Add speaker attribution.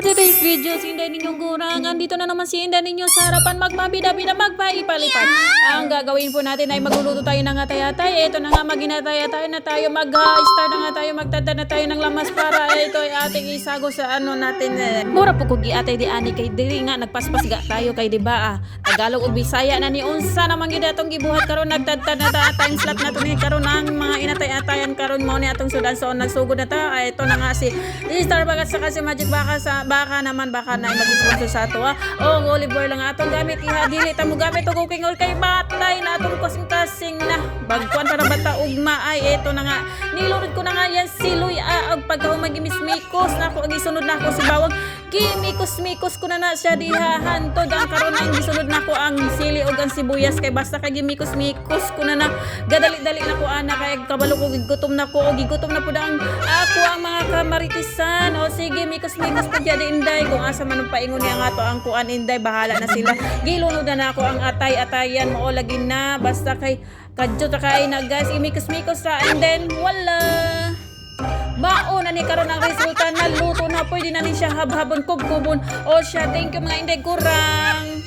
Speaker 1: For today's video, si Inday ninyong gurang. Andito na naman si Inday ninyo sa harapan magpabida-bida, magpaipalipan. Ang gagawin po natin ay magluluto tayo ng atay-atay. Ito na nga, maginatay-atay na tayo. Mag-start na nga tayo, magtanda na tayo ng lamas para ito ay ating isago sa ano natin. Mura po kugi atay di ani kay diri nga nagpaspas ga tayo kay diba Tagalog ug Bisaya na ni unsa naman gyud atong gibuhat karon nagtadtad na ta time slot nato ni karon ang mga inatay-atayan karon mo ni atong sudan so nagsugod na ta. Ito na nga si Starbucks sa kasi Magic Baka sa baka naman baka na mag-sponsor sa ato o olive oil lang atong gamit iha dili ta mo gamit og cooking oil kay batay na atong kasing-kasing na bagkuan para bata ugma ay ito na nga nilunod ko na nga yan siloy og pagka magimismikos na ako ag isunod na ako si bawang gimikos-mikos ko na siya diha hantod ang karon ang gisunod na ko ang sili ug ang sibuyas kay basta kay gimikos-mikos ko na gadali-dali na ko ana kay kabalo ko gigutom na ko og gigutom na pud ang ako ang mga kamaritisan o sige mikos-mikos pud ya di Inday kung asa man paingon niya nga to ang kuan Inday bahala na sila gilunod na ako ang atay-atayan mo lagi na basta kay kadyo ta kay na guys imikos-mikos ra and then wala mao na ni karon ang resulta na luto na pwede na ni siya habhabon kubkubon o siya thank you mga Inday kurang.